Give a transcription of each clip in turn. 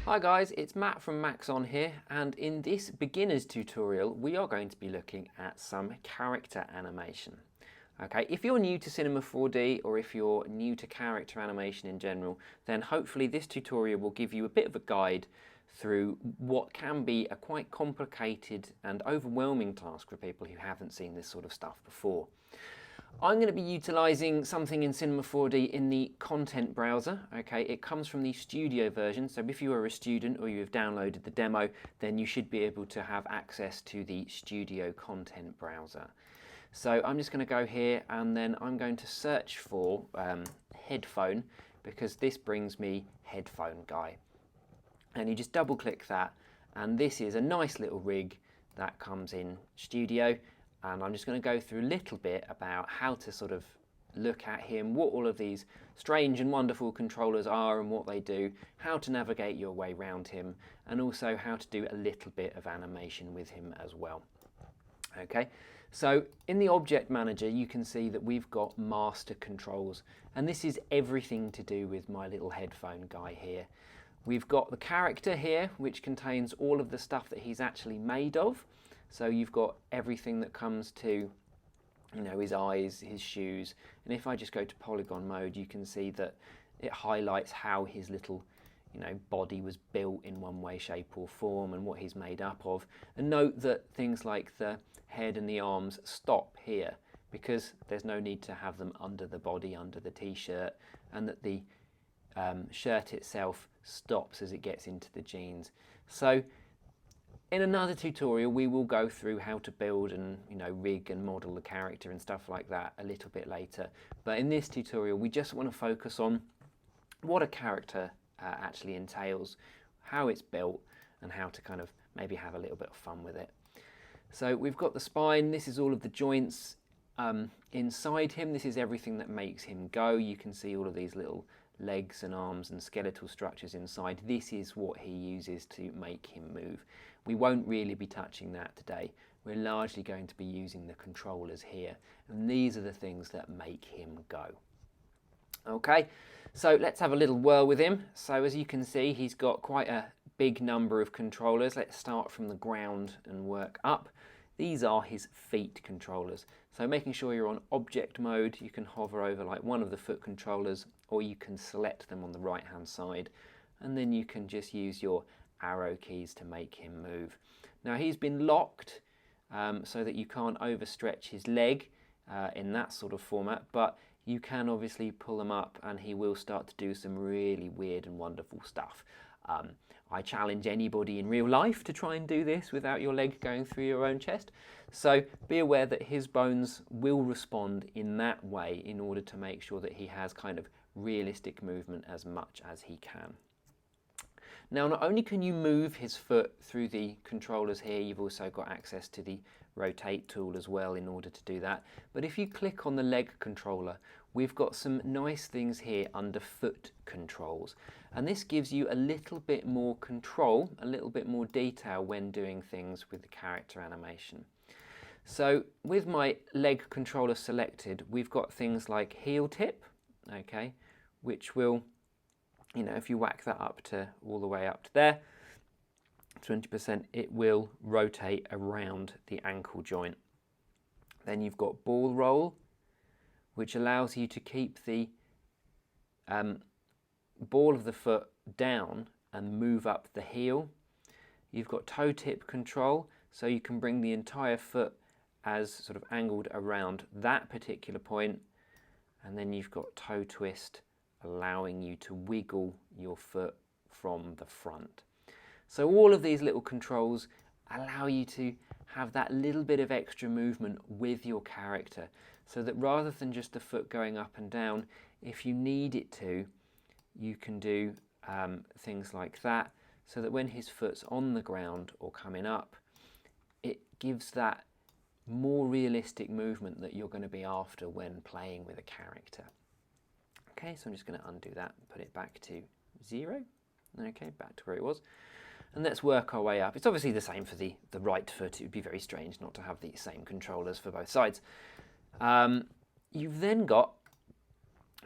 Hi guys, it's Matt from Maxon here, and in this beginner's tutorial we are going to be looking at some character animation. Okay, if you're new to Cinema 4D or if you're new to character animation in general, then hopefully this tutorial will give you a bit of a guide through what can be a quite complicated and overwhelming task for people who haven't seen this sort of stuff before. I'm going to be utilising something in Cinema 4D in the content browser. Okay, it comes from the studio version, so if you are a student or you've downloaded the demo, then you should be able to have access to the studio content browser. So I'm just going to go here and then I'm going to search for headphone, because this brings me headphone guy. And you just double click that, and this is a nice little rig that comes in studio. And I'm just going to go through a little bit about how to sort of look at him, what all of these strange and wonderful controllers are and what they do, how to navigate your way around him, and also how to do a little bit of animation with him as well. Okay, so in the Object Manager you can see that we've got master controls, and this is everything to do with my little headphone guy here. We've got the character here, which contains all of the stuff that he's actually made of. So you've got everything that comes to, you know, his eyes, his shoes, and if I just go to polygon mode, you can see that it highlights how his little, you know, body was built in one way, shape or form, and what he's made up of. And note that things like the head and the arms stop here, because there's no need to have them under the body, under the t-shirt, and that the shirt itself stops as it gets into the jeans. So in another tutorial we will go through how to build and, you know, rig and model the character and stuff like that a little bit later. But in this tutorial we just want to focus on what a character actually entails, how it's built, and how to kind of maybe have a little bit of fun with it. So we've got the spine, this is all of the joints inside him, this is everything that makes him go. You can see all of these little legs and arms and skeletal structures inside. This is what he uses to make him move. We won't really be touching that today. We're largely going to be using the controllers here, and these are the things that make him go. Okay, so let's have a little whirl with him. So as you can see, he's got quite a big number of controllers. Let's start from the ground and work up. These are his feet controllers. So making sure you're on object mode, you can hover over like one of the foot controllers, or you can select them on the right hand side, and then you can just use your arrow keys to make him move. Now he's been locked so that you can't overstretch his leg in that sort of format, but you can obviously pull him up and he will start to do some really weird and wonderful stuff. I challenge anybody in real life to try and do this without your leg going through your own chest. So be aware that his bones will respond in that way in order to make sure that he has kind of realistic movement as much as he can. Now not only can you move his foot through the controllers here, you've also got access to the rotate tool as well in order to do that. But if you click on the leg controller, we've got some nice things here under foot controls. And this gives you a little bit more control, a little bit more detail when doing things with the character animation. So with my leg controller selected, we've got things like heel tip, okay, which will, you know, if you whack that up to all the way up to there, 20%, it will rotate around the ankle joint. Then you've got ball roll, which allows you to keep the ball of the foot down and move up the heel. You've got toe tip control, so you can bring the entire foot as sort of angled around that particular point. And then you've got toe twist, allowing you to wiggle your foot from the front. So all of these little controls allow you to have that little bit of extra movement with your character, so that rather than just the foot going up and down, if you need it to, you can do things like that, so that when his foot's on the ground or coming up, it gives that more realistic movement that you're going to be after when playing with a character. Okay, so I'm just going to undo that and put it back to 0. Okay, back to where it was. And let's work our way up. It's obviously the same for the right foot. It would be very strange not to have the same controllers for both sides. You've then got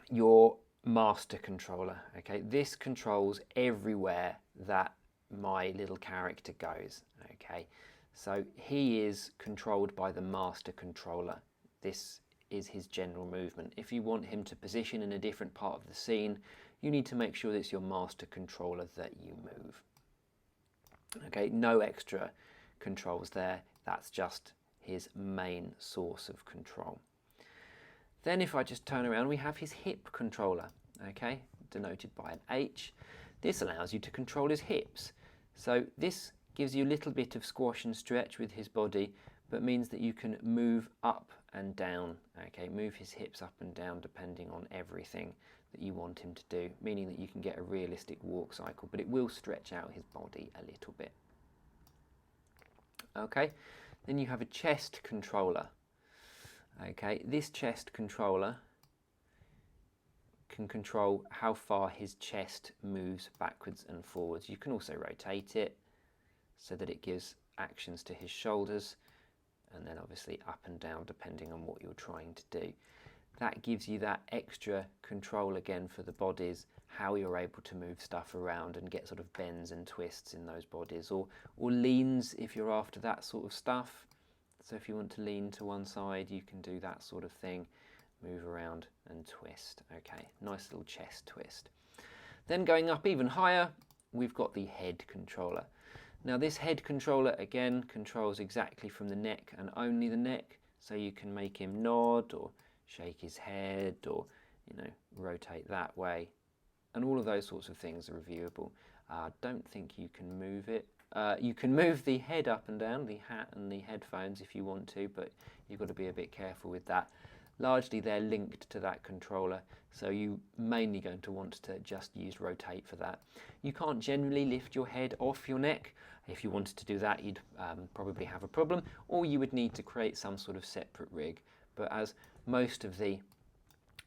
your master controller. Okay, this controls everywhere that my little character goes. Okay, so he is controlled by the master controller. This is his general movement. If you want him to position in a different part of the scene, you need to make sure that it's your master controller that you move. Okay, no extra controls there. That's just his main source of control. Then if I just turn around, we have his hip controller, okay, denoted by an H. This allows you to control his hips. So this gives you a little bit of squash and stretch with his body, but means that you can move up and down, okay, move his hips up and down depending on everything that you want him to do, meaning that you can get a realistic walk cycle, but it will stretch out his body a little bit. Okay, then you have a chest controller. Okay, this chest controller can control how far his chest moves backwards and forwards. You can also rotate it so that it gives actions to his shoulders, and then obviously up and down depending on what you're trying to do. That gives you that extra control again for the bodies, how you're able to move stuff around and get sort of bends and twists in those bodies, or leans if you're after that sort of stuff. So if you want to lean to one side, you can do that sort of thing, move around and twist. Okay, nice little chest twist. Then going up even higher, we've got the head controller. Now this head controller again controls exactly from the neck and only the neck, so you can make him nod or shake his head or, you know, rotate that way, and all of those sorts of things are reviewable. I don't think you can move it. You can move the head up and down, the hat and the headphones if you want to, but you've got to be a bit careful with that. Largely they're linked to that controller, so you're mainly going to want to just use rotate for that. You can't generally lift your head off your neck. If you wanted to do that, you'd probably have a problem, or you would need to create some sort of separate rig. But as most of the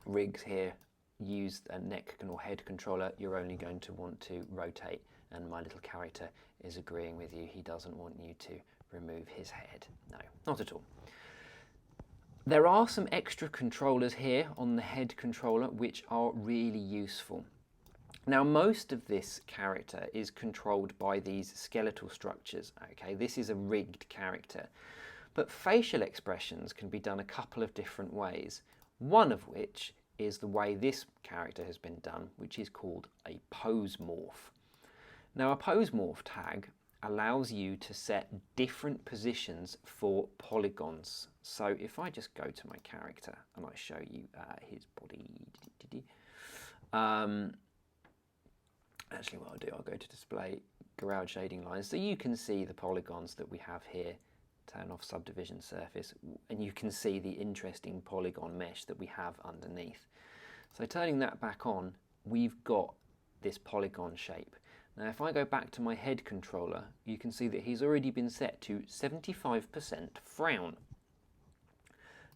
rigs here use a neck or head controller, you're only going to want to rotate, and my little character is agreeing with you. He doesn't want you to remove his head. No, not at all. There are some extra controllers here on the head controller which are really useful. Now most of this character is controlled by these skeletal structures. Okay, this is a rigged character, but facial expressions can be done a couple of different ways, one of which is the way this character has been done, which is called a PoseMorph. Now a PoseMorph tag allows you to set different positions for polygons. So if I just go to my character and I show you his body, actually what I'll do, I'll go to display ground shading lines, so you can see the polygons that we have here. Turn off subdivision surface, and you can see the interesting polygon mesh that we have underneath. So turning that back on, we've got this polygon shape. Now if I go back to my head controller, you can see that he's already been set to 75% frown.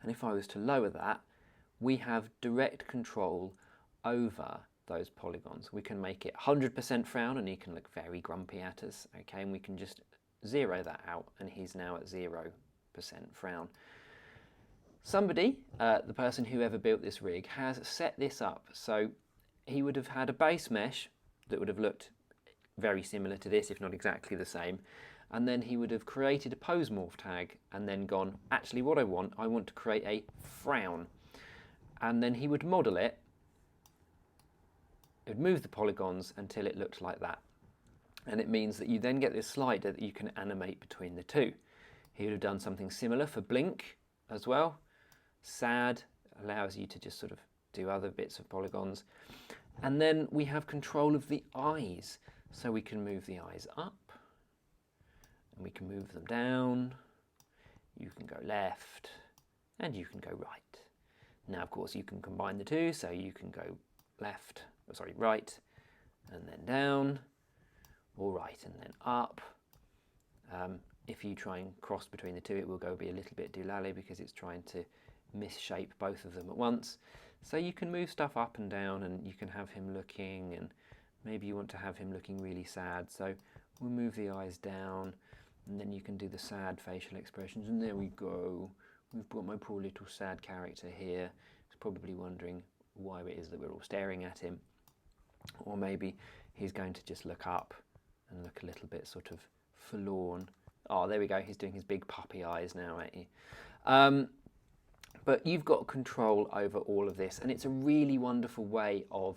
And if I was to lower that, we have direct control over those polygons. We can make it 100% frown and he can look very grumpy at us, okay, and we can just zero that out and he's now at 0% frown. Somebody, the person who ever built this rig, has set this up so he would have had a base mesh that would have looked very similar to this, if not exactly the same, and then he would have created a PoseMorph tag and then gone, actually what I want to create a frown, and then he would model it. It would move the polygons until it looked like that, and it means that you then get this slider that you can animate between the two. He would have done something similar for blink as well. Sad allows you to just sort of do other bits of polygons, and then we have control of the eyes, so we can move the eyes up and we can move them down. You can go left and you can go right. Now of course you can combine the two, so you can go right and then down, or right and then up. If you try and cross between the two, it will go be a little bit doolally because it's trying to misshape both of them at once. So you can move stuff up and down, and you can have him looking, and maybe you want to have him looking really sad, so we'll move the eyes down, and then you can do the sad facial expressions, and there we go. We've got my poor little sad character here. He's probably wondering why it is that we're all staring at him. Or maybe he's going to just look up and look a little bit sort of forlorn. Oh, there we go, he's doing his big puppy eyes now at you. But you've got control over all of this, and it's a really wonderful way of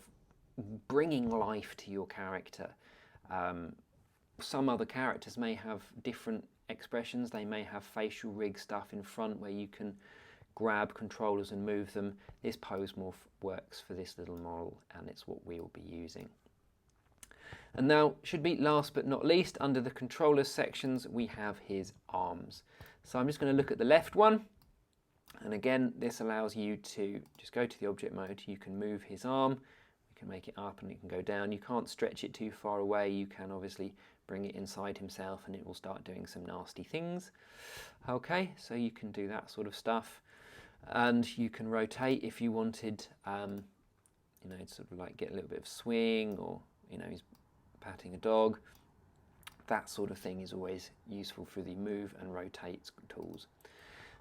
bringing life to your character. Some other characters may have different expressions. They may have facial rig stuff in front where you can grab controllers and move them. This PoseMorph works for this little model, and it's what we will be using. And now, should be last but not least, under the controllers sections, we have his arms. So I'm just going to look at the left one. And again, this allows you to just go to the object mode. You can move his arm, you can make it up and it can go down. You can't stretch it too far away. You can obviously bring it inside himself and it will start doing some nasty things. Okay, so you can do that sort of stuff. And you can rotate if you wanted, you know, sort of like get a little bit of swing, or, you know, he's patting a dog. That sort of thing is always useful for the move and rotate tools.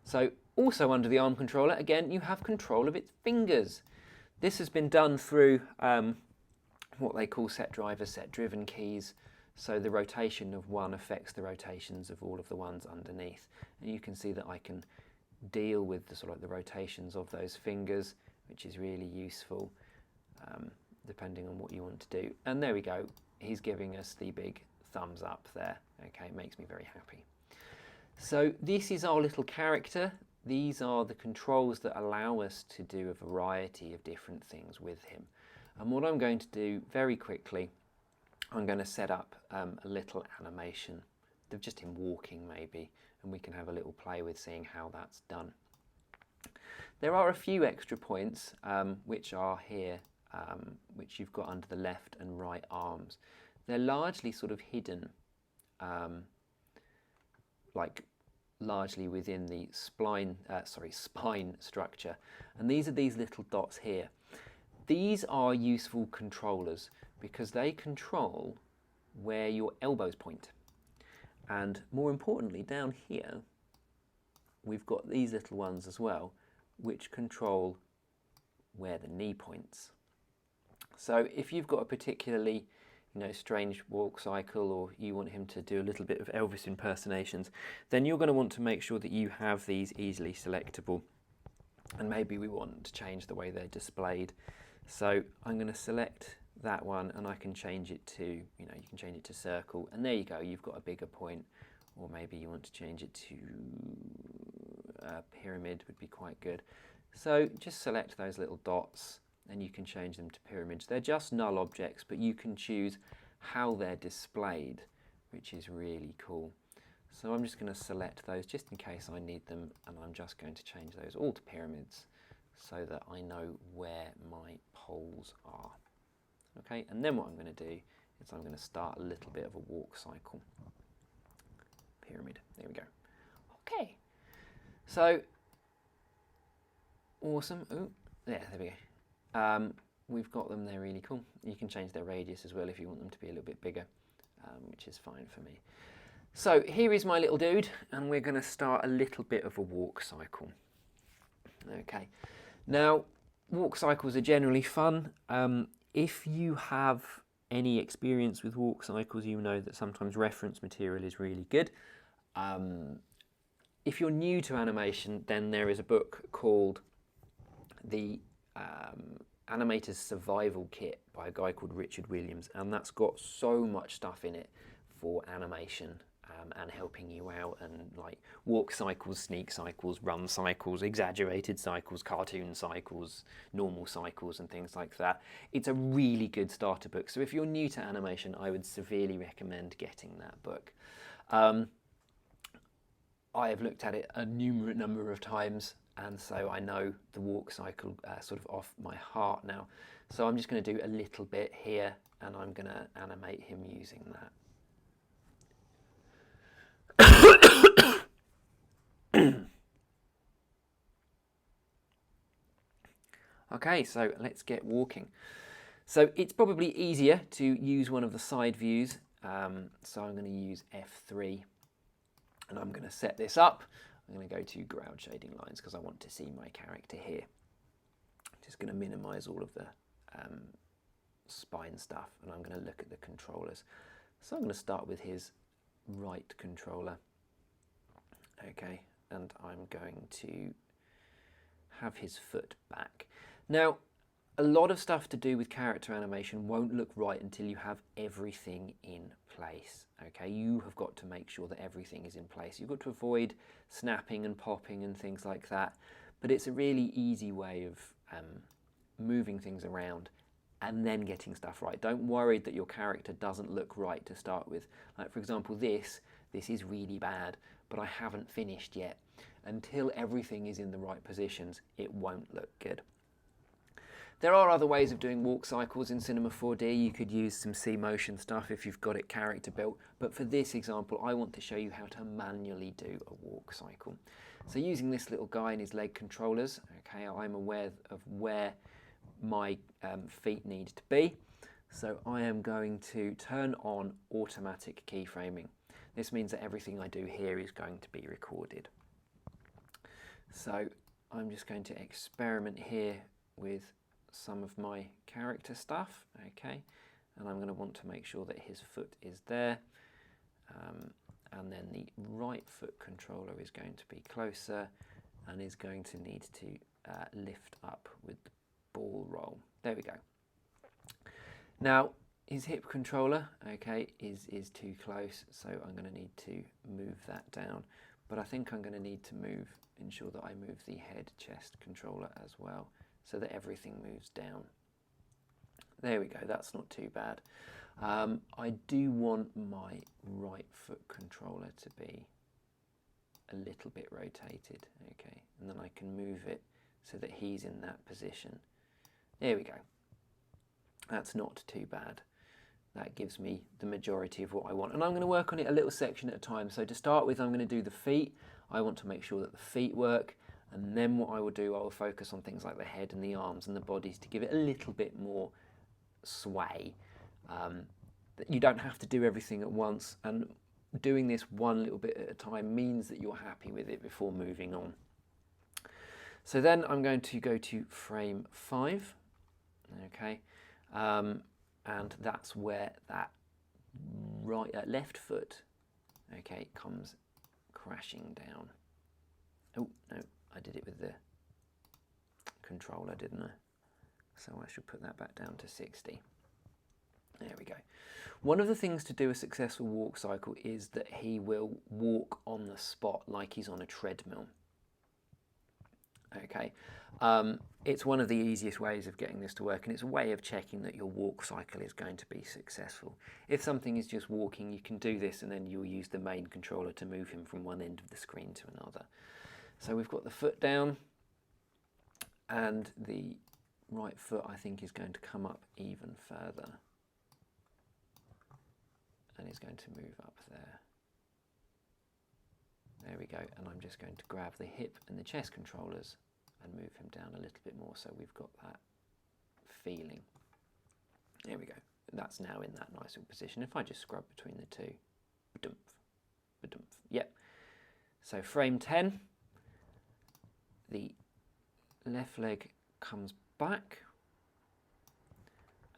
So also under the arm controller, again, you have control of its fingers. This has been done through what they call set driver, set driven keys. So the rotation of one affects the rotations of all of the ones underneath. And you can see that I can deal with the sort of the rotations of those fingers, which is really useful depending on what you want to do. And there we go. He's giving us the big thumbs up there. Okay, it makes me very happy. So this is our little character. These are the controls that allow us to do a variety of different things with him. And what I'm going to do very quickly, I'm going to set up a little animation of just him walking maybe, and we can have a little play with seeing how that's done. There are a few extra points which are here, which you've got under the left and right arms. They're largely sort of hidden, like largely within the spine structure, and these are these little dots here. These are useful controllers because they control where your elbows point, and more importantly down here we've got these little ones as well which control where the knee points. So if you've got a particularly strange walk cycle, or you want him to do a little bit of Elvis impersonations, then you're going to want to make sure that you have these easily selectable, and maybe we want to change the way they're displayed. So I'm going to select that one, and I can change it to, you can change it to circle, and there you go, you've got a bigger point. Or maybe you want to change it to pyramid would be quite good. So just select those little dots, and you can change them to pyramids. They're just null objects, but you can choose how they're displayed, which is really cool. So I'm just going to select those just in case I need them, and I'm just going to change those all to pyramids so that I know where my poles are. Okay, and then what I'm going to do is I'm going to start a little bit of a walk cycle. Pyramid, there we go. Okay, so awesome. Ooh, there we go. We've got them, they're really cool. You can change their radius as well if you want them to be a little bit bigger, which is fine for me. So here is my little dude, and we're going to start a little bit of a walk cycle. Okay, now walk cycles are generally fun. If you have any experience with walk cycles, you know that sometimes reference material is really good. If you're new to animation, then there is a book called The Animator's Survival Kit by a guy called Richard Williams, and that's got so much stuff in it for animation and helping you out, and like walk cycles, sneak cycles, run cycles, exaggerated cycles, cartoon cycles, normal cycles and things like that. It's a really good starter book, so if you're new to animation, I would severely recommend getting that book. I have looked at it a numerous number of times, and so I know the walk cycle sort of off my heart now. So I'm just going to do a little bit here, and I'm going to animate him using that. Okay, so let's get walking. So it's probably easier to use one of the side views, so I'm going to use F3, and I'm going to set this up. I'm going to go to ground shading lines because I want to see my character here. Just going to minimize all of the spine stuff, and I'm going to look at the controllers. So I'm going to start with his right controller. Okay, and I'm going to have his foot back. Now, a lot of stuff to do with character animation won't look right until you have everything in place. Okay, you have got to make sure that everything is in place. You've got to avoid snapping and popping and things like that, but it's a really easy way of moving things around and then getting stuff right. Don't worry that your character doesn't look right to start with. Like, for example, this is really bad, but I haven't finished yet. Until everything is in the right positions, it won't look good. There are other ways of doing walk cycles in Cinema 4D. You could use some C-motion stuff if you've got it character built, but for this example, I want to show you how to manually do a walk cycle. So using this little guy and his leg controllers, okay, I'm aware of where my feet need to be. So I am going to turn on automatic keyframing. This means that everything I do here is going to be recorded. So I'm just going to experiment here with some of my character stuff, okay, and I'm going to want to make sure that his foot is there, and then the right foot controller is going to be closer and is going to need to lift up with the ball roll. There we go. Now his hip controller, okay, is too close, so I'm going to need to move that down, but I think I'm going to need to ensure that I move the head chest controller as well, so that everything moves down. There we go, that's not too bad. I do want my right foot controller to be a little bit rotated, okay, and then I can move it so that he's in that position. There we go. That's not too bad. That gives me the majority of what I want. And I'm going to work on it a little section at a time. So to start with, I'm going to do the feet. I want to make sure that the feet work. And then what I will do, I will focus on things like the head and the arms and the bodies to give it a little bit more sway. You don't have to do everything at once. And doing this one little bit at a time means that you're happy with it before moving on. So then I'm going to go to frame 5. Okay. And that's where that left foot, okay, comes crashing down. Oh, no, I did it with the controller, didn't I? So I should put that back down to 60. There we go. One of the things to do a successful walk cycle is that he will walk on the spot like he's on a treadmill. Okay, it's one of the easiest ways of getting this to work, and it's a way of checking that your walk cycle is going to be successful. If something is just walking, you can do this and then you'll use the main controller to move him from one end of the screen to another. So we've got the foot down, and the right foot I think is going to come up even further, and is going to move up there. There we go, and I'm just going to grab the hip and the chest controllers and move him down a little bit more so we've got that feeling. There we go, that's now in that nice little position. If I just scrub between the two, ba-dumph, ba-dumph. Yep. So frame 10, the left leg comes back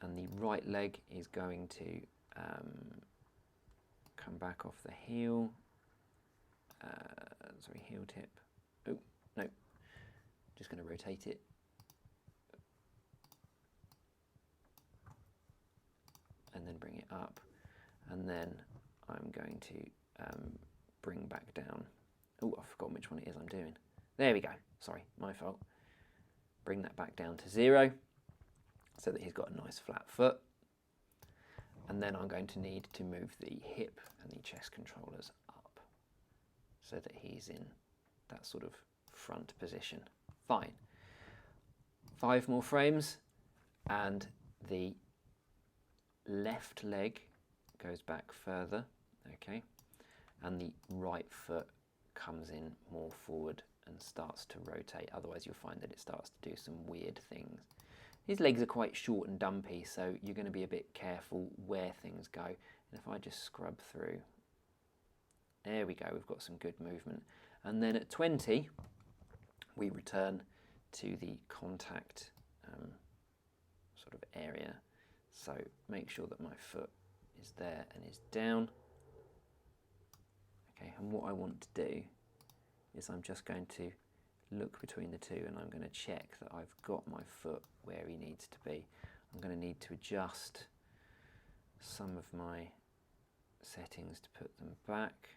and the right leg is going to come back off the heel. Sorry, heel tip. Oh, no. Just going to rotate it. And then bring it up. And then I'm going to bring back down. Oh, I've forgotten which one it is I'm doing. There we go. Sorry, my fault. Bring that back down to 0 so that he's got a nice flat foot. And then I'm going to need to move the hip and the chest controllers up so that he's in that sort of front position. Fine. 5 more frames and the left leg goes back further, okay, and the right foot comes in more forward and starts to rotate. Otherwise you'll find that it starts to do some weird things. His legs are quite short and dumpy, so you're going to be a bit careful where things go. And if I just scrub through, there we go, we've got some good movement. And then at 20, we return to the contact of area. So make sure that my foot is there and is down. Okay, and what I want to do is I'm just going to look between the two and I'm going to check that I've got my foot where he needs to be. I'm going to need to adjust some of my settings to put them back.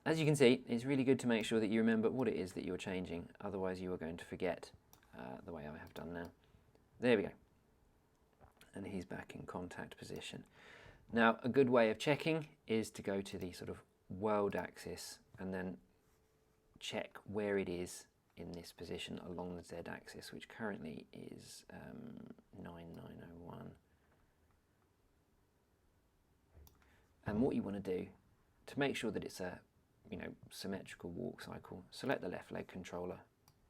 As you can see, it's really good to make sure that you remember what it is that you're changing, otherwise you are going to forget the way I have done now. There we go. And he's back in contact position. Now, a good way of checking is to go to the sort of world axis and then check where it is in this position along the Z axis, which currently is 9901. And what you want to do to make sure that it's a symmetrical walk cycle, select the left leg controller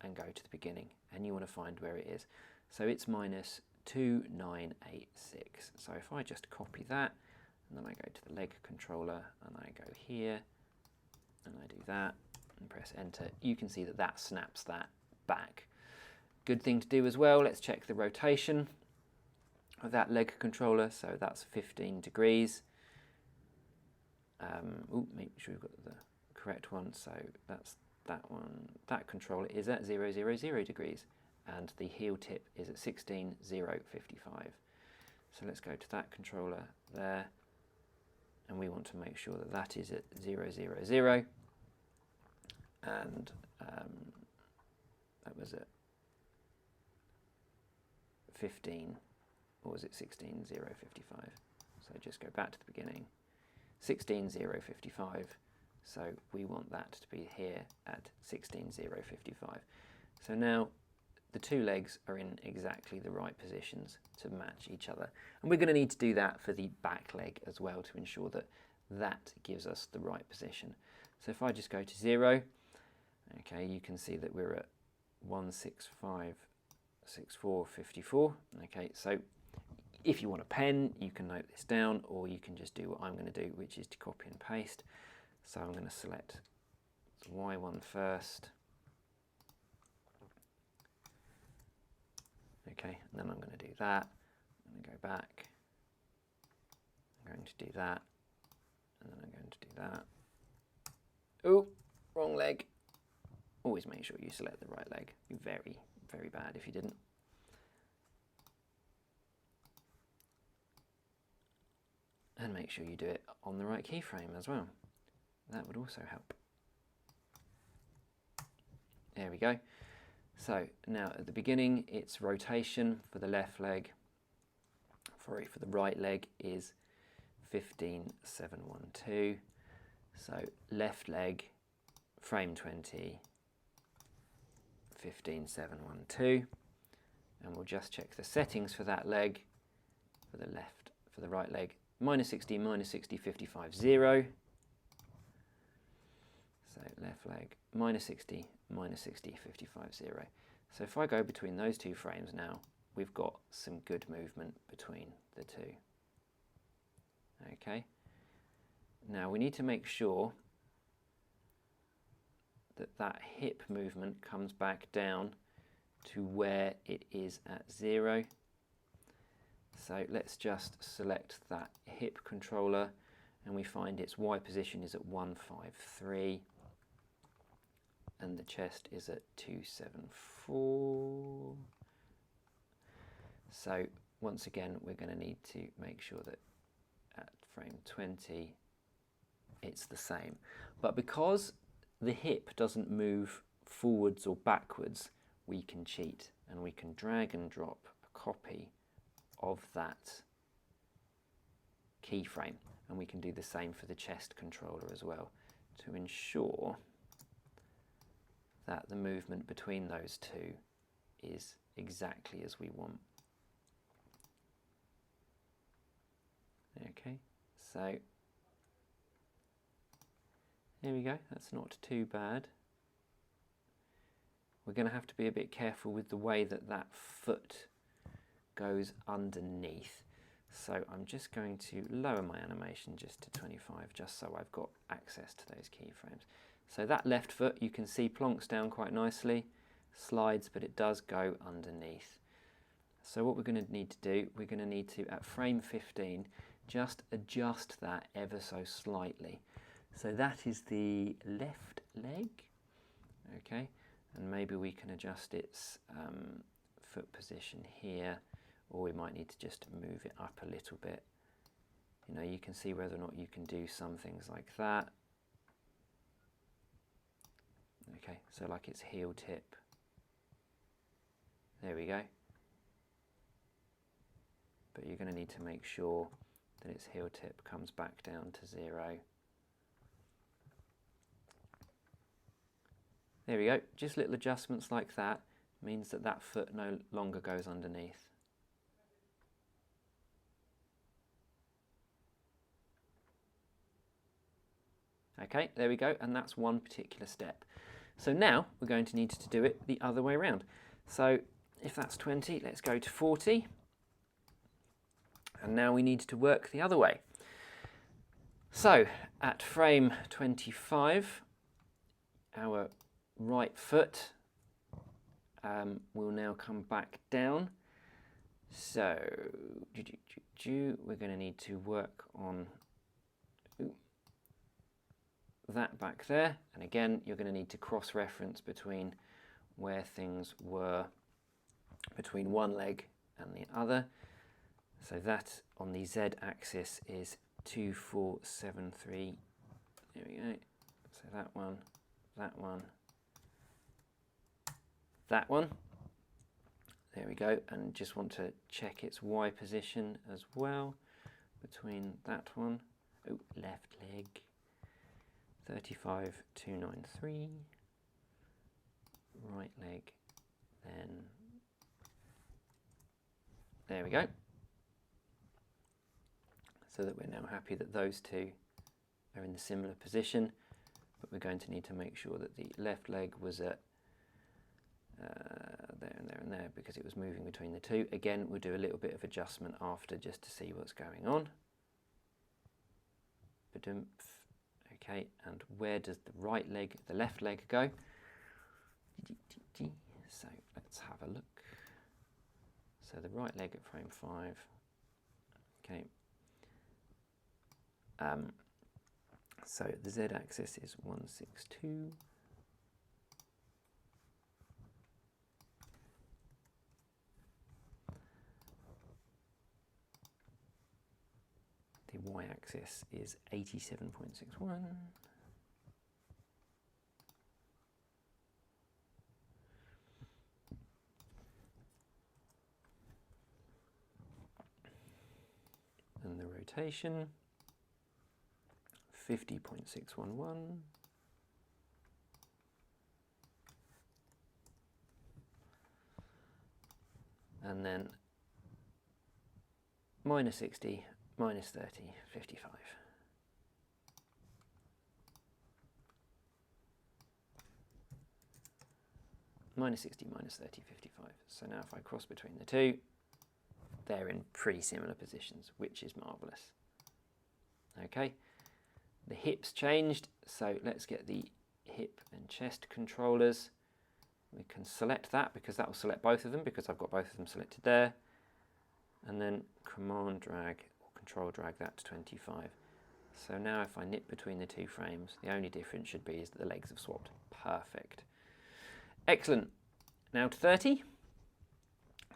and go to the beginning, and you want to find where it is. So it's minus 2986. So if I just copy that, and then I go to the leg controller and I go here and I do that and press enter, you can see that that snaps that back. Good thing to do as well, let's check the rotation of that leg controller. So that's 15 degrees. Make sure you've got the correct one. So that's that one. That controller is at 000 degrees and the heel tip is at 16,055. So let's go to that controller there, and we want to make sure that that is at 000, and that was at 15, or was it 16,055? So just go back to the beginning, 16,055. So we want that to be here at 16,055. So now the two legs are in exactly the right positions to match each other. And we're going to need to do that for the back leg as well to ensure that that gives us the right position. So if I just go to 0, okay, you can see that we're at 1656454. Okay, so if you want a pen, you can note this down, or you can just do what I'm going to do, which is to copy and paste. So I'm going to select Y1 first. Okay, and then I'm going to do that. I'm going to go back. I'm going to do that. And then I'm going to do that. Oh, wrong leg. Always make sure you select the right leg. It'd be very, very bad if you didn't. And make sure you do it on the right keyframe as well. That would also help. There we go. So now at the beginning, its rotation for the left leg, for the right leg is 15,712. So left leg, frame 20, 15,712. And we'll just check the settings for that leg, for the right leg, minus 60, 55, 0. So left leg, minus 60, 55, 0. So if I go between those two frames now, we've got some good movement between the two. Okay. Now we need to make sure that that hip movement comes back down to where it is at 0. So let's just select that hip controller and we find its Y position is at 153 and the chest is at 274. So once again we're going to need to make sure that at frame 20 it's the same. But because the hip doesn't move forwards or backwards, we can cheat and we can drag and drop a copy of that keyframe, and we can do the same for the chest controller as well to ensure that the movement between those two is exactly as we want. Okay, so there we go, that's not too bad. We're going to have to be a bit careful with the way that that foot goes underneath. So I'm just going to lower my animation just to 25, just so I've got access to those keyframes. So that left foot you can see plonks down quite nicely, slides, but it does go underneath. So what we're going to need to do, we're going to need to, at frame 15, just adjust that ever so slightly. So that is the left leg, okay, and maybe we can adjust its foot position here, or we might need to just move it up a little bit. You know, you can see whether or not you can do some things like that. Okay, so like its heel tip. There we go. But you're going to need to make sure that its heel tip comes back down to 0. There we go. Just little adjustments like that means that that foot no longer goes underneath. Okay, there we go, and that's one particular step. So now we're going to need to do it the other way around. So if that's 20, let's go to 40. And now we need to work the other way. So at frame 25, our right foot will now come back down. So we're going to need to work on that back there, and again you're going to need to cross-reference between where things were between one leg and the other. So that on the z-axis is 2, 4, 7, 3. There we go. So that one, that one, that one. There we go, and just want to check its y position as well between that one. Oh, left leg. 35, 293, right leg, then there we go. So that we're now happy that those two are in the similar position, but we're going to need to make sure that the left leg was at there and there and there, because it was moving between the two. Again, we'll do a little bit of adjustment after just to see what's going on. Okay, and where does the right leg, the left leg go? So let's have a look. So the right leg at frame 5. Okay. So the z-axis is 162. The y-axis is 87.61. And the rotation, 50.611. And then minus 60, minus 30, 55. Minus 60, minus 30, 55. So now if I cross between the two, they're in pretty similar positions, which is marvellous. Okay, the hips changed, so let's get the hip and chest controllers. We can select that because that will select both of them, because I've got both of them selected there. And then command drag or control drag that to 25. So now if I nip between the two frames, the only difference should be is that the legs have swapped. Perfect. Excellent. Now to 30.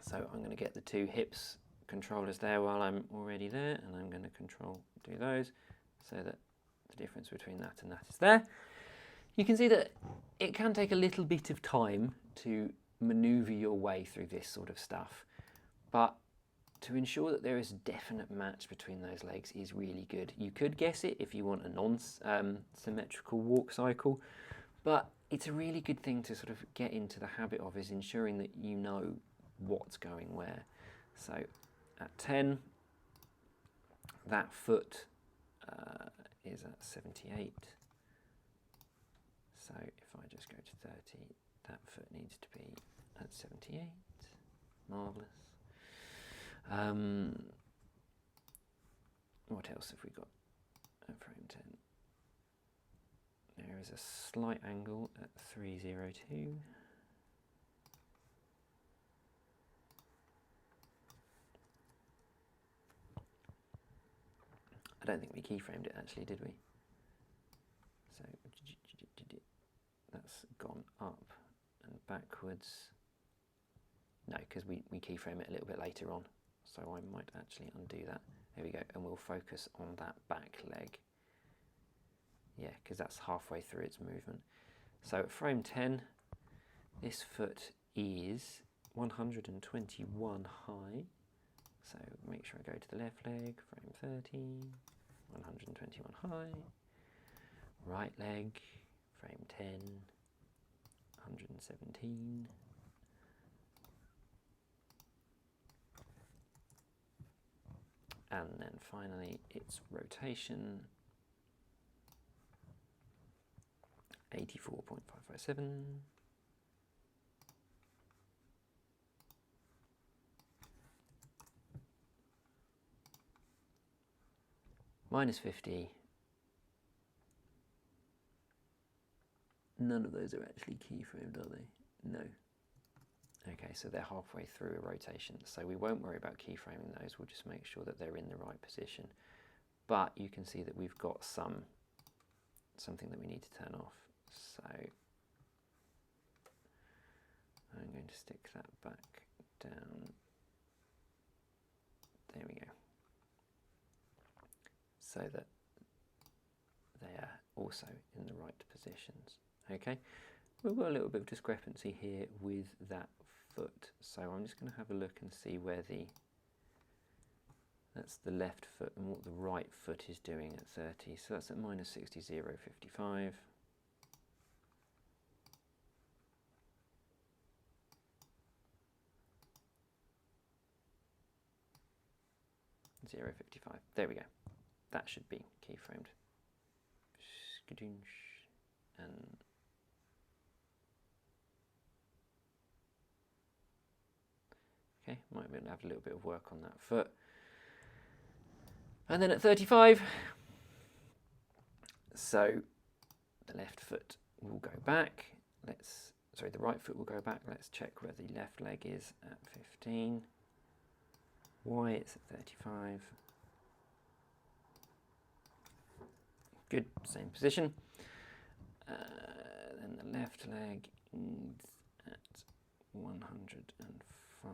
So I'm going to get the two hips controllers there while I'm already there, and I'm going to do those so that the difference between that and that is there. You can see that it can take a little bit of time to maneuver your way through this sort of stuff, but to ensure that there is a definite match between those legs is really good. You could guess it if you want a non-symmetrical walk cycle, but it's a really good thing to sort of get into the habit of, is ensuring that you know what's going where. So at 10, that foot is at 78. So if I just go to 30, that foot needs to be at 78. Marvellous. What else have we got at frame 10? There is a slight angle at 302. I don't think we keyframed it actually, did we? So that's gone up and backwards. No, because we keyframe it a little bit later on. So I might actually undo that. There we go, and we'll focus on that back leg. Yeah, because that's halfway through its movement. So at frame 10, this foot is 121 high. So make sure I go to the left leg, frame 30, 121 high. Right leg, frame 10, 117. And then finally its rotation, 84.557. Minus 50. None of those are actually keyframed, are they? No. Okay, so they're halfway through a rotation. So we won't worry about keyframing those. We'll just make sure that they're in the right position. But you can see that we've got something that we need to turn off. So I'm going to stick that back down. There we go. So that they are also in the right positions. Okay, we've got a little bit of discrepancy here with that foot. So I'm just going to have a look and see where that's the left foot and what the right foot is doing at 30. So that's at minus 60, 0, 55. 0.55. There we go. That should be keyframed. And okay, might be able to have a little bit of work on that foot. And then at 35, so the left foot will go back. The right foot will go back. Let's check where the left leg is at 15. Y, it's at 35. Good, same position. Then the left leg is at 105.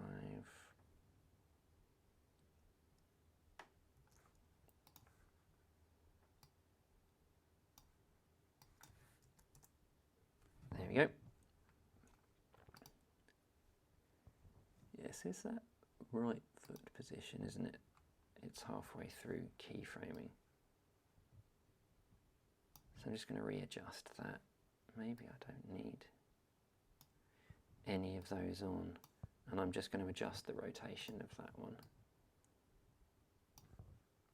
There we go. Yes, is that right foot position, isn't it? It's halfway through keyframing. So I'm just going to readjust that. Maybe I don't need any of those on. And I'm just going to adjust the rotation of that one.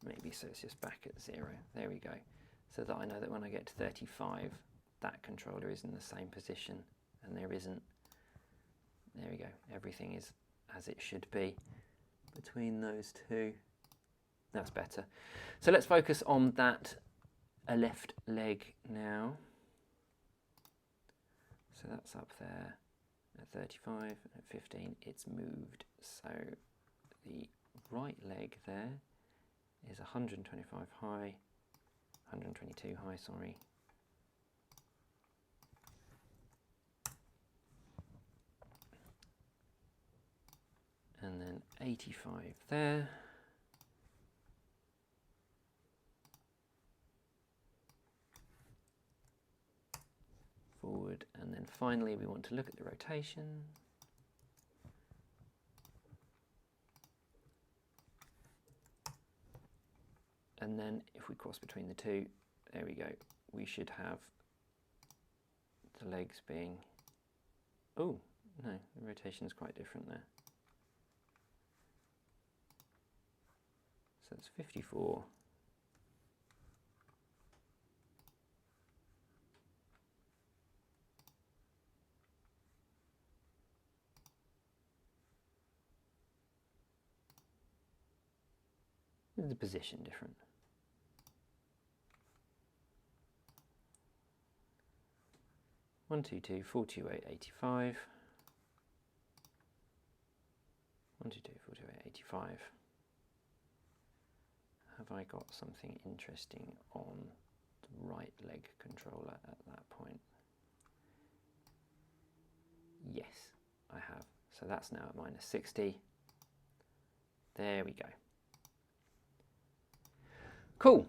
Maybe so it's just back at 0. There we go. So that I know that when I get to 35, that controller is in the same position and there isn't. There we go. Everything is as it should be between those two. That's better. So let's focus on that left leg now. So that's up there at 35, at 15 it's moved. So the right leg there is 125 high, 122 high, sorry. And then 85 there. Forward, and then finally we want to look at the rotation. And then if we cross between the two, there we go, we should have the legs being, oh no, the rotation is quite different there. So it's 54. Is the position different? 122, 428, 85. 122, 428, 85. Have I got something interesting on the right leg controller at that point? Yes, I have. So that's now at minus 60. There we go. Cool.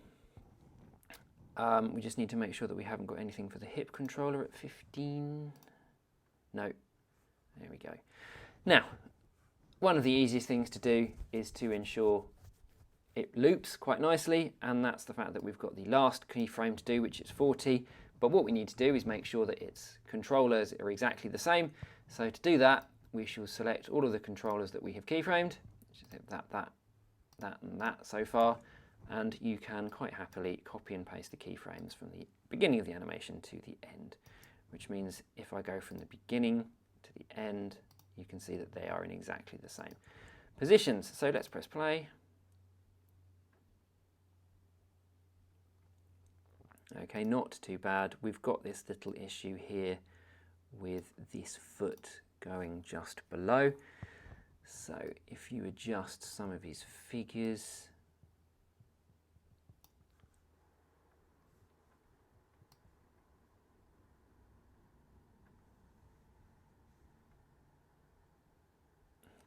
We just need to make sure that we haven't got anything for the hip controller at 15. No. There we go. Now, one of the easiest things to do is to ensure it loops quite nicely, and that's the fact that we've got the last keyframe to do, which is 40. But what we need to do is make sure that its controllers are exactly the same. So to do that, we shall select all of the controllers that we have keyframed, that, and that so far, and you can quite happily copy and paste the keyframes from the beginning of the animation to the end, which means if I go from the beginning to the end, you can see that they are in exactly the same positions. So let's press play. Okay, not too bad. We've got this little issue here with this foot going just below. So if you adjust some of his figures,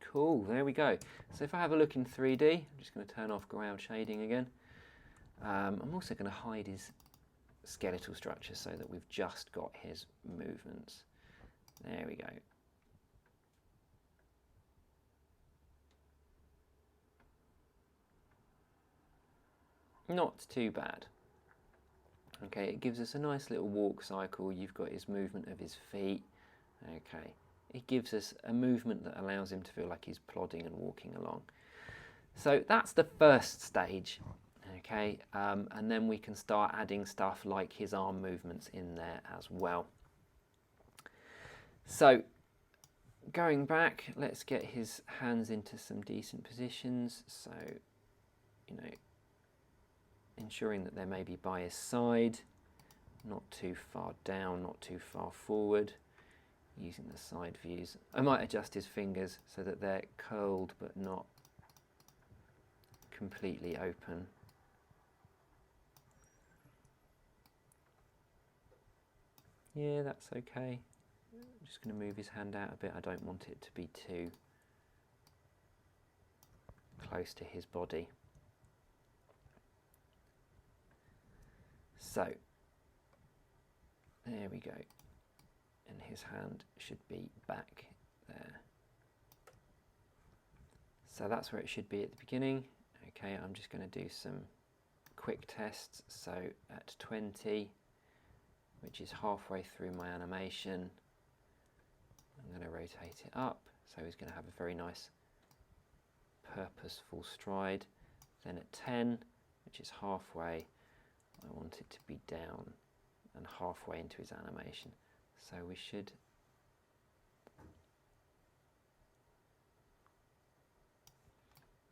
cool, there we go. So if I have a look in 3D, I'm just going to turn off ground shading again. I'm also going to hide his skeletal structure so that we've just got his movements. There we go. Not too bad. Okay, it gives us a nice little walk cycle. You've got his movement of his feet. Okay, it gives us a movement that allows him to feel like he's plodding and walking along. So that's the first stage. Okay, and then we can start adding stuff like his arm movements in there as well. So going back, let's get his hands into some decent positions. So, you know, ensuring that they're maybe by his side, not too far down, not too far forward, using the side views. I might adjust his fingers so that they're curled but not completely open. Yeah, that's okay. I'm just going to move his hand out a bit. I don't want it to be too close to his body. So, there we go. And his hand should be back there. So that's where it should be at the beginning. Okay, I'm just going to do some quick tests. So at 20, which is halfway through my animation, I'm going to rotate it up. So he's going to have a very nice purposeful stride. Then at 10, which is halfway, I want it to be down and halfway into his animation. So we should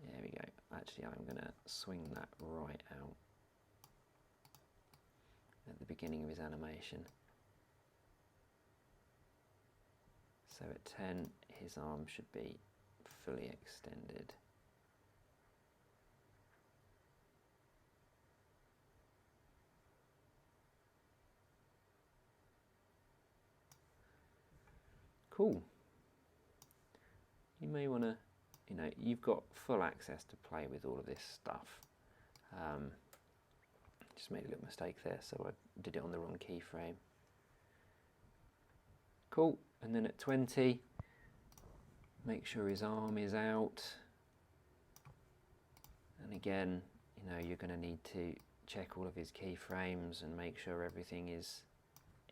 there we go. Actually, I'm going to swing that right out at the beginning of his animation. So at 10, his arm should be fully extended. Cool. You may want to, you know, you've got full access to play with all of this stuff. Just made a little mistake there, so I did it on the wrong keyframe. Cool. And then at 20, make sure his arm is out. And again, you know, you're going to need to check all of his keyframes and make sure everything is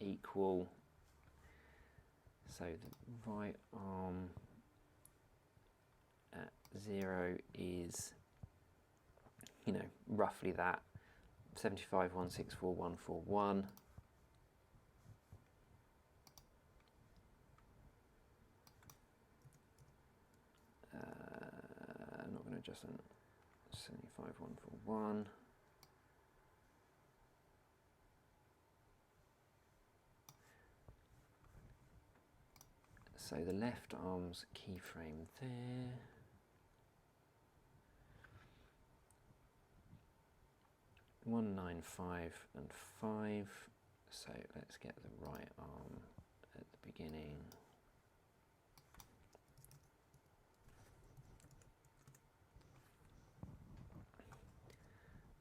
equal. So the right arm at 0 is, you know, roughly that, 75, 164, 141. I'm not going to adjust on 75, 141. So the left arm's keyframe there. One, 9, 5 and 5. So let's get the right arm at the beginning.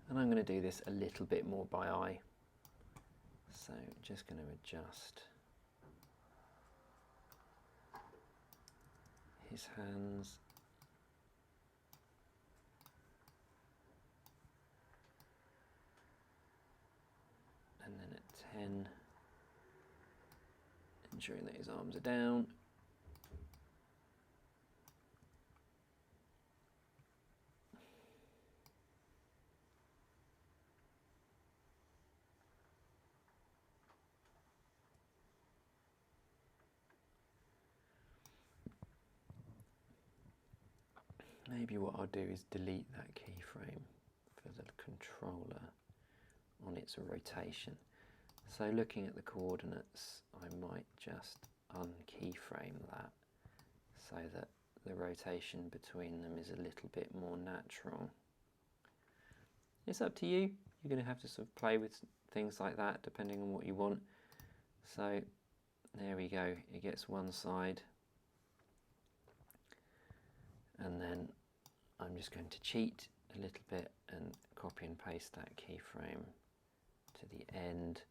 And I'm going to do this a little bit more by eye. So just going to adjust his hands. And then at 10, ensuring that his arms are down. Maybe what I'll do is delete that keyframe for the controller on its rotation. So looking at the coordinates, I might just unkeyframe that so that the rotation between them is a little bit more natural. It's up to you. You're going to have to sort of play with things like that depending on what you want. So there we go, it gets one side. And then I'm just going to cheat a little bit and copy and paste that keyframe to the end.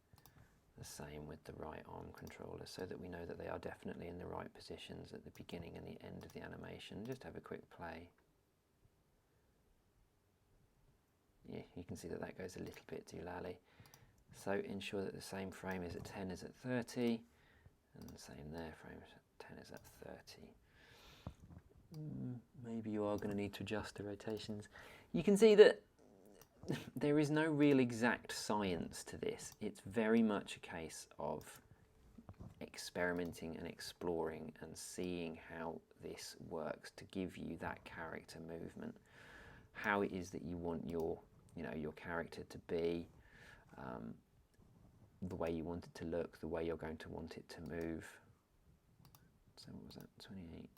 The same with the right arm controller, so that we know that they are definitely in the right positions at the beginning and the end of the animation. Just have a quick play. Yeah, you can see that that goes a little bit too lally. So ensure that the same frame is at 10 as at 30, and the same there, frame at 10 as at 30. Maybe you are going to need to adjust the rotations. You can see that there is no real exact science to this. It's very much a case of experimenting and exploring and seeing how this works to give you that character movement, how it is that you want your, your character to be, the way you want it to look, the way you're going to want it to move. So what was that, 28?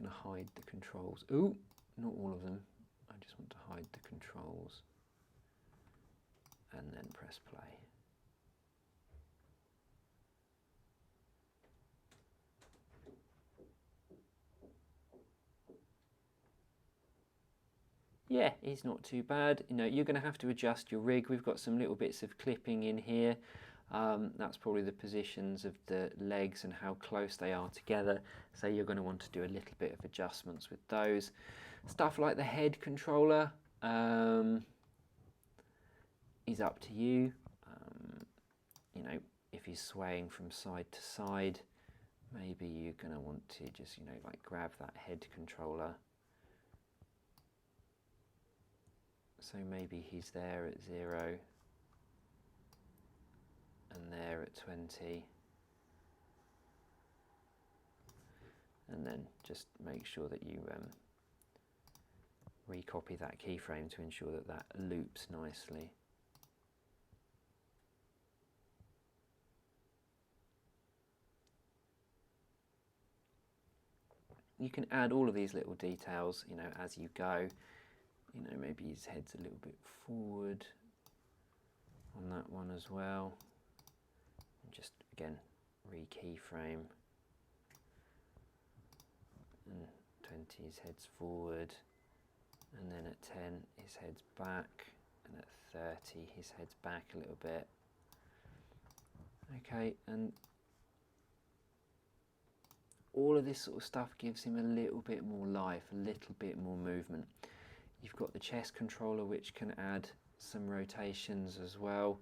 Going to hide the controls. Ooh, not all of them. I just want to hide the controls and then press play. Yeah, it's not too bad. You're going to have to adjust your rig. We've got some little bits of clipping in here. That's probably the positions of the legs and how close they are together. So you're going to want to do a little bit of adjustments with those. Stuff like the head controller is up to you. If he's swaying from side to side, maybe you're going to want to just, like grab that head controller. So maybe he's there at 0. And there at 20, and then just make sure that you recopy that keyframe to ensure that that loops nicely. You can add all of these little details, as you go. Maybe his head's a little bit forward on that one as well. Just again re-keyframe, and 20 his head's forward, and then at 10 his head's back, and at 30 his head's back a little bit. Okay, and all of this sort of stuff gives him a little bit more life, a little bit more movement. You've got the chest controller, which can add some rotations as well.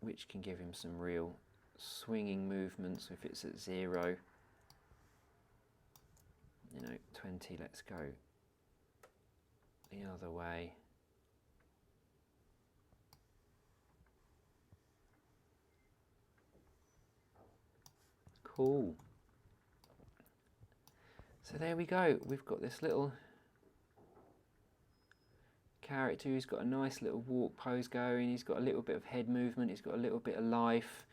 Which can give him some real swinging movements if it's at 0. 20, let's go the other way. Cool. So there we go. We've got this little character. He's got a nice little walk pose going. He's got a little bit of head movement. He's got a little bit of life.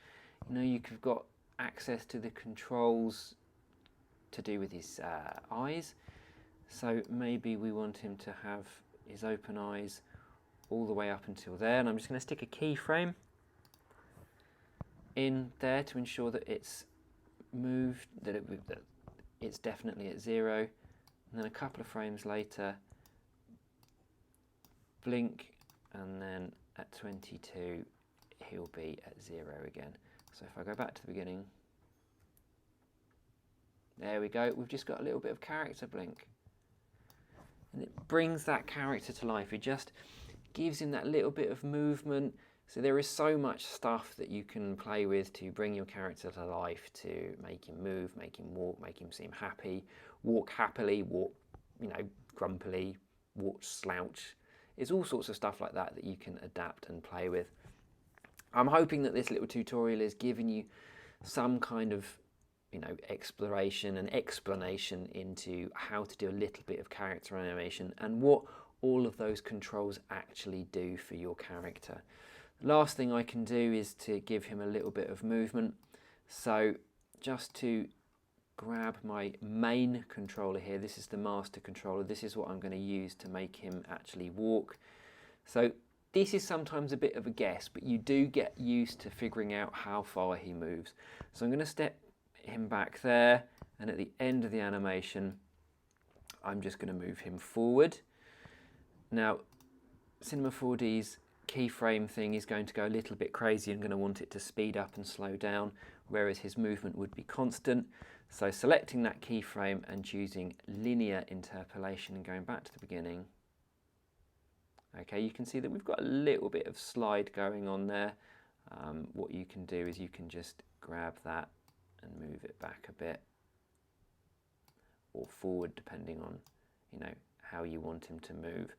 You know, you've got access to the controls to do with his eyes. So maybe we want him to have his open eyes all the way up until there. And I'm just going to stick a keyframe in there to ensure that it's moved, that it's definitely at 0. And then a couple of frames later, blink, and then at 22 he'll be at 0 again. So if I go back to the beginning, there we go, we've just got a little bit of character blink. And it brings that character to life. It just gives him that little bit of movement. So there is so much stuff that you can play with to bring your character to life, to make him move, make him walk, make him seem happy, walk happily, walk, you know, grumpily, walk slouch. It's all sorts of stuff like that that you can adapt and play with. I'm hoping that this little tutorial is giving you some kind of, you know, exploration and explanation into how to do a little bit of character animation and what all of those controls actually do for your character. The last thing I can do is to give him a little bit of movement. So just to grab my main controller here, this is the master controller, this is what I'm going to use to make him actually walk. So this is sometimes a bit of a guess, but you do get used to figuring out how far he moves. So I'm going to step him back there, and at the end of the animation I'm just going to move him forward. Now Cinema 4D's keyframe thing is going to go a little bit crazy. I'm going to want it to speed up and slow down, whereas his movement would be constant. So selecting that keyframe and choosing linear interpolation and going back to the beginning. Okay, you can see that we've got a little bit of slide going on there. What you can do is you can just grab that and move it back a bit, or forward, depending on, you know, how you want him to move.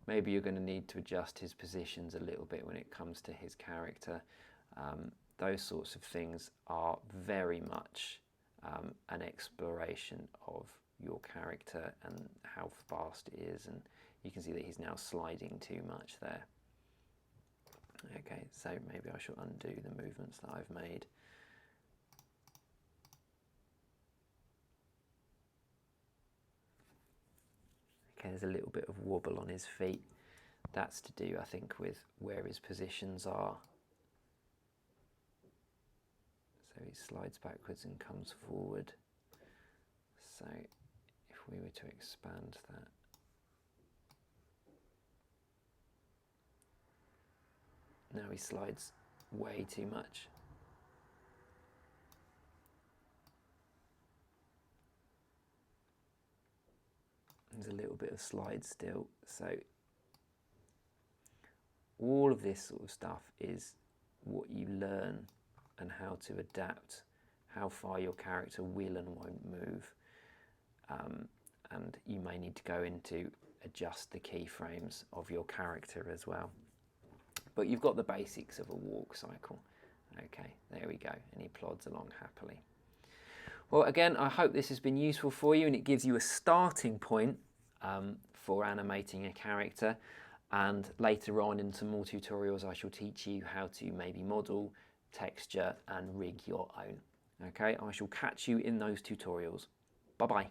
Maybe you're going to need to adjust his positions a little bit when it comes to his character. Those sorts of things are very much an exploration of your character and how fast it is, and you can see that he's now sliding too much there. Okay, so maybe I shall undo the movements that I've made. Okay, there's a little bit of wobble on his feet. That's to do, I think, with where his positions are. So he slides backwards and comes forward. So if we were to expand that, now he slides way too much. There's a little bit of slide still. So all of this sort of stuff is what you learn and how to adapt, how far your character will and won't move. And you may need to go in to adjust the keyframes of your character as well. But you've got the basics of a walk cycle. Okay, there we go, and he plods along happily. Well, again, I hope this has been useful for you, and it gives you a starting point for animating a character. And later on in some more tutorials, I shall teach you how to maybe model, texture, and rig your own. Okay, I shall catch you in those tutorials. Bye-bye.